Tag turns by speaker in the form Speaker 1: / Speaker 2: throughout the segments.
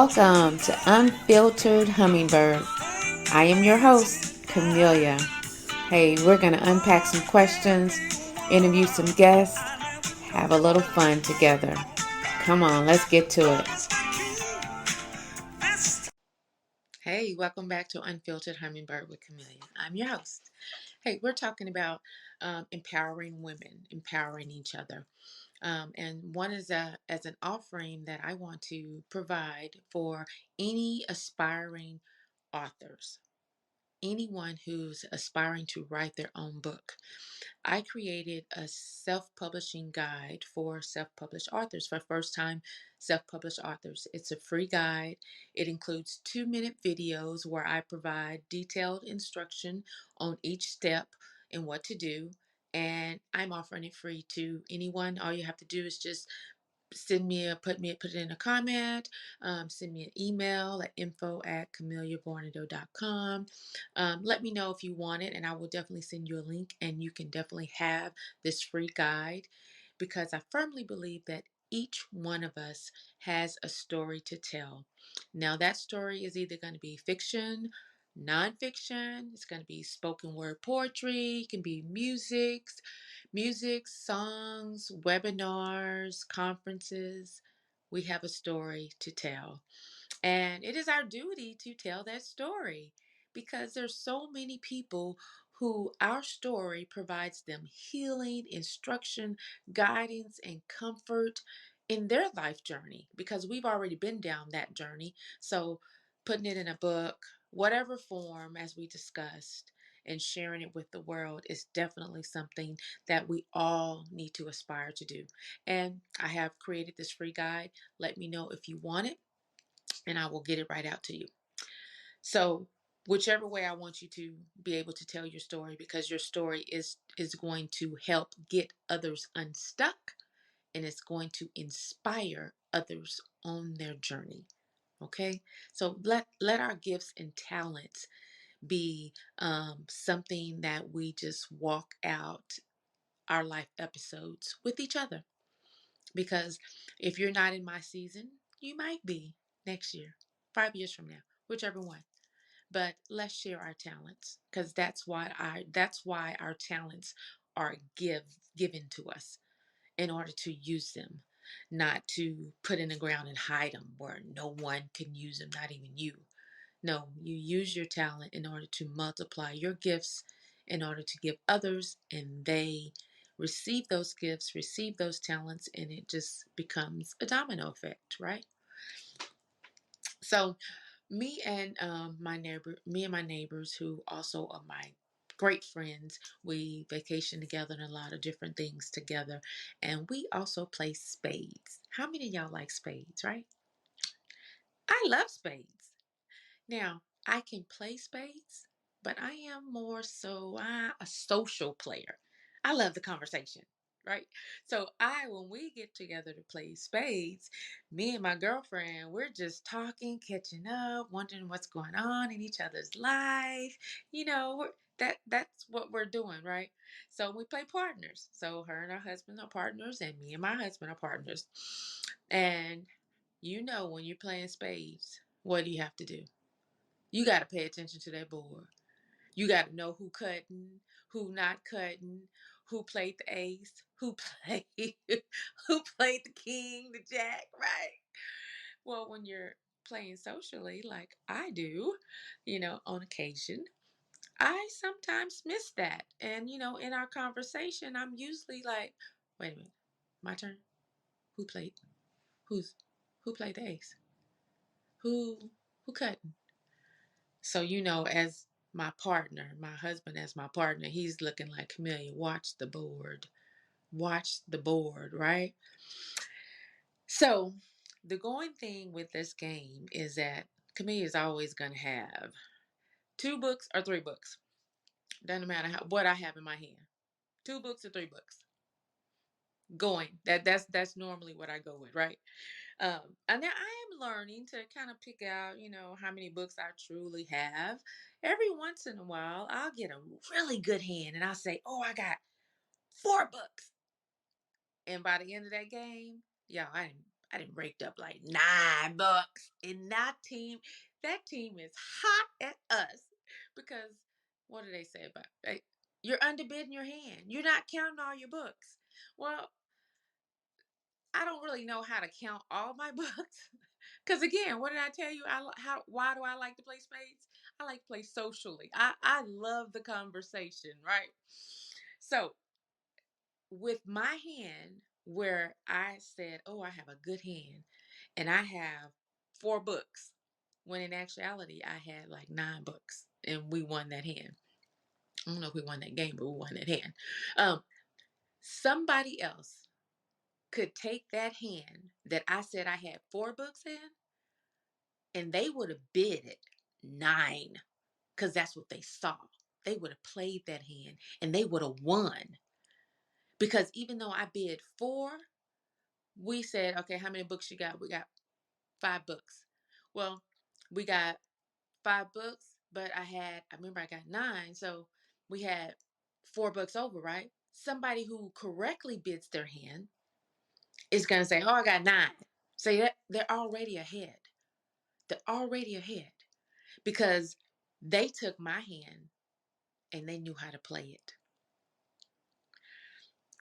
Speaker 1: Welcome to Unfiltered Hummingbird. I am your host, Camellia. Hey, we're going to unpack some questions, interview some guests, have a little fun together. Come on, let's get to it. Hey, welcome back to Unfiltered Hummingbird with Camellia. I'm your host. Hey, we're talking about empowering women, empowering each other. And one is as an offering that I want to provide for any aspiring authors, anyone who's aspiring to write their own book. I created a self-publishing guide for self-published authors, for first-time self-published authors. It's a free guide. It includes 2-minute videos where I provide detailed instruction on each step and what to do. And I'm offering it free to anyone. All you have to do is just put it in a comment, send me an email at info@camelliabornado.com. Let me know if you want it, and I will definitely send you a link, and you can definitely have this free guide, because I firmly believe that each one of us has a story to tell. Now, that story is either going to be fiction, nonfiction, it's going to be spoken word poetry, it can be music, songs, webinars, conferences. We have a story to tell. And it is our duty to tell that story, because there's so many people who our story provides them healing, instruction, guidance, and comfort in their life journey, because we've already been down that journey. So putting it in a book, whatever form, as we discussed, and sharing it with the world is definitely something that we all need to aspire to do. And I have created this free guide. Let me know if you want it, and I will get it right out to you. So, whichever way, I want you to be able to tell your story, because your story is going to help get others unstuck, and it's going to inspire others on their journey. Okay, so let our gifts and talents be something that we just walk out our life episodes with each other. Because if you're not in my season, you might be next year, 5 years from now, whichever one. But let's share our talents, because that's why our talents are given to us, in order to use them, not to put in the ground and hide them where no one can use them, not even you. No, you use your talent in order to multiply your gifts, in order to give others, and they receive those gifts, receive those talents, and it just becomes a domino effect, right? So me and my neighbors, who also are my great friends, we vacation together and a lot of different things together, and we also play spades. How many of y'all like spades, right? I love spades. Now, I can play spades, but I am more so a social player. I love the conversation, right? So when we get together to play spades, me and my girlfriend, we're just talking, catching up, wondering what's going on in each other's life. That's what we're doing, right? So we play partners. So her and her husband are partners, and me and my husband are partners. And when you're playing spades, what do you have to do? You got to pay attention to that board. You got to know who cutting, who not cutting, who played the ace, who played who played the king, the jack, right? Well, when you're playing socially like I do, on occasion, I sometimes miss that. And in our conversation, I'm usually like, "Wait a minute. My turn. Who played? Who's who played the ace? Who cut?" So, as my husband as my partner, he's looking like, "Camellia, watch the board. Watch the board," right? So, the going thing with this game is that Camellia is always going to have 2 books or 3 books. Doesn't matter what I have in my hand. 2 books or 3 books. Going. That's normally what I go with, right? And now I am learning to kind of pick out, how many books I truly have. Every once in a while, I'll get a really good hand and I'll say, "Oh, I got 4 books." And by the end of that game, yeah, I didn't raked up like 9 books. And that team is hot at us because what do they say about you're underbidding your hand. You're not counting all your books. Well, I don't really know how to count all my books. Because again, what did I tell you? Why do I like to play spades? I like to play socially. I love the conversation, right? So with my hand, where I said, "Oh, I have a good hand," and I have 4 books, when in actuality I had like 9 books, and we won that hand. I don't know if we won that game, but we won that hand. Um, Somebody else could take that hand that I said I had 4 books in, and they would have bid it 9 because that's what they saw. They would have played that hand and they would have won. Because even though I bid 4, we said, okay, how many books you got? We got 5 books. Well, we got 5 books, but I remember I got 9. So we had 4 books over, right? Somebody who correctly bids their hand is going to say, oh, I got 9. Say that they're already ahead. They're already ahead because they took my hand and they knew how to play it.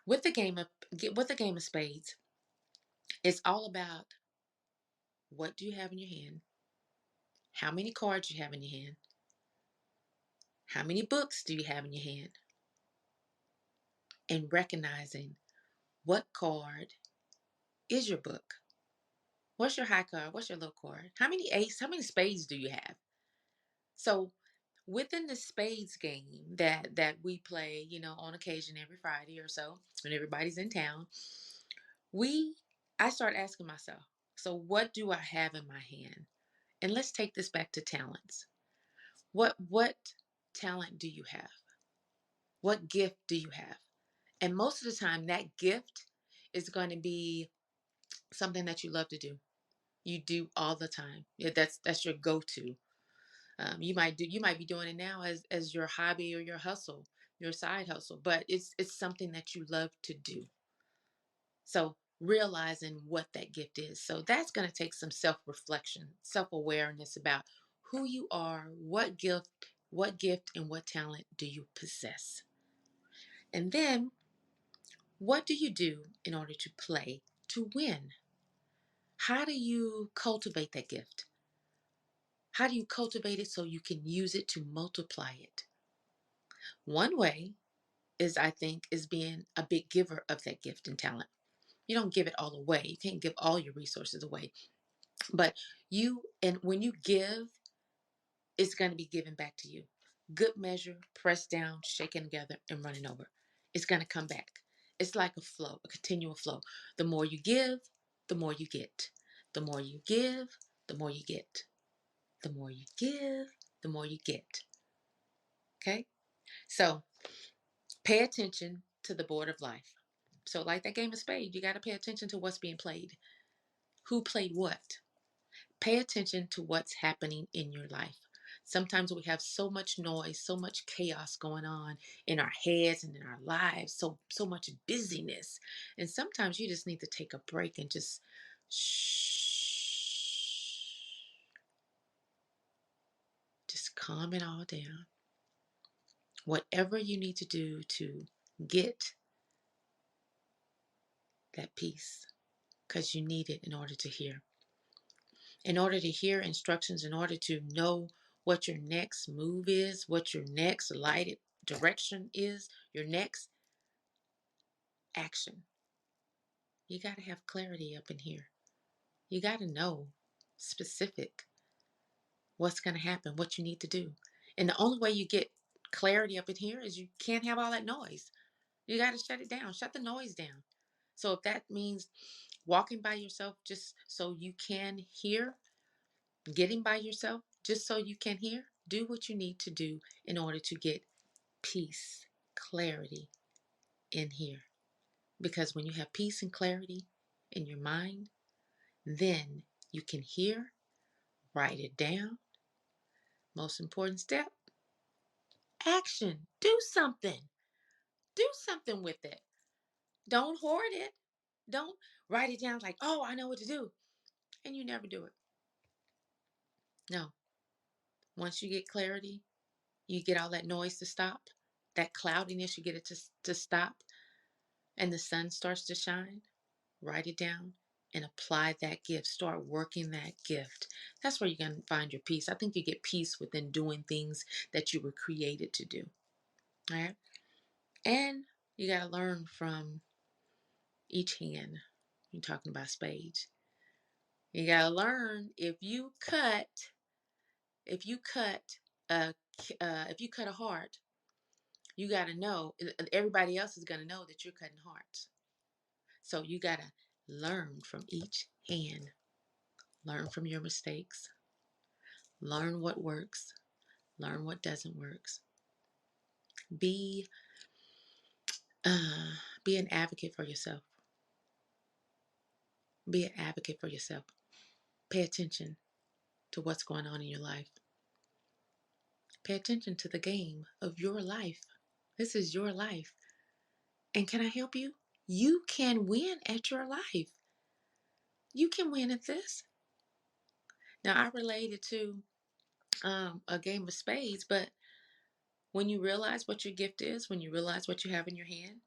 Speaker 1: With the game of spades, it's all about what do you have in your hand, how many cards you have in your hand, how many books do you have in your hand, and recognizing what card is your book. What's your high card? What's your low card? How many spades do you have? So within the spades game that we play, on occasion every Friday or so, when everybody's in town, I start asking myself, so what do I have in my hand? And let's take this back to talents. What talent do you have? What gift do you have? And most of the time that gift is going to be something that you love to do. You do all the time. Yeah, that's your go-to. You might be doing it now as your hobby or your hustle, your side hustle, but it's something that you love to do. So realizing what that gift is. So that's going to take some self-reflection, self-awareness about who you are, what gift and what talent do you possess? And then what do you do in order to play to win? How do you cultivate that gift? How do you cultivate it so you can use it to multiply it? One way I think, is being a big giver of that gift and talent. You don't give it all away. You can't give all your resources away. But when you give, it's going to be given back to you. Good measure, pressed down, shaken together, and running over. It's going to come back. It's like a flow, a continual flow. The more you give, the more you get. The more you give, the more you get. The more you give, the more you get. Okay? So pay attention to the board of life. So like that game of spades, you got to pay attention to what's being played. Who played what? Pay attention to what's happening in your life. Sometimes we have so much noise, so much chaos going on in our heads and in our lives, so much busyness. And sometimes you just need to take a break and just shh. Just calm it all down. Whatever you need to do to get that peace, because you need it in order to hear. In order to hear instructions, in order to know what your next move is, what your next lighted direction is, your next action, you got to have clarity up in here. You got to know specific what's going to happen, what you need to do. And the only way you get clarity up in here is you can't have all that noise. You got to shut it down, shut the noise down. So if that means walking by yourself just so you can hear, getting by yourself just so you can hear, do what you need to do in order to get peace, clarity in here. Because when you have peace and clarity in your mind, then you can hear, write it down. Most important step, action. Do something. Do something with it. Don't hoard it. Don't write it down like, oh, I know what to do. And you never do it. No. Once you get clarity, you get all that noise to stop, that cloudiness, you get it to stop, and the sun starts to shine. Write it down and apply that gift. Start working that gift. That's where you're going to find your peace. I think you get peace within doing things that you were created to do. All right. And you got to learn from each hand. You're talking about spades. You got to learn if you cut a heart, you got to know everybody else is going to know that you're cutting hearts. So you got to learn from each hand. Learn from your mistakes. Learn what works. Learn what doesn't work. Be be an advocate for yourself. Be an advocate for yourself. Pay attention to what's going on in your life. Pay attention to the game of your life. This is your life. And can I help you? You can win at your life. You can win at this. Now, I related to a game of spades, but when you realize what your gift is, when you realize what you have in your hand,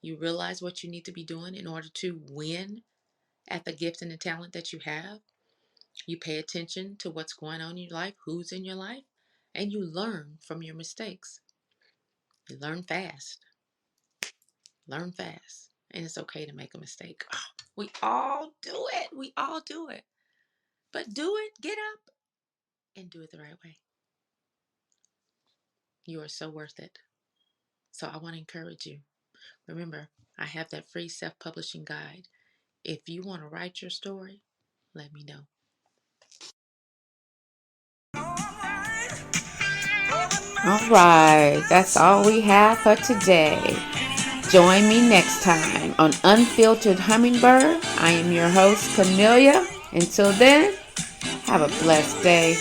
Speaker 1: you realize what you need to be doing in order to win at the gift and the talent that you have. You pay attention to what's going on in your life, who's in your life, and you learn from your mistakes. You learn fast. Learn fast. And it's okay to make a mistake. Oh, we all do it. We all do it. But do it, get up, and do it the right way. You are so worth it. So I want to encourage you. Remember, I have that free self-publishing guide. If you want to write your story, let me know.
Speaker 2: All right, that's all we have for today. Join me next time on Unfiltered Hummingbird. I am your host, Camellia. Until then, have a blessed day.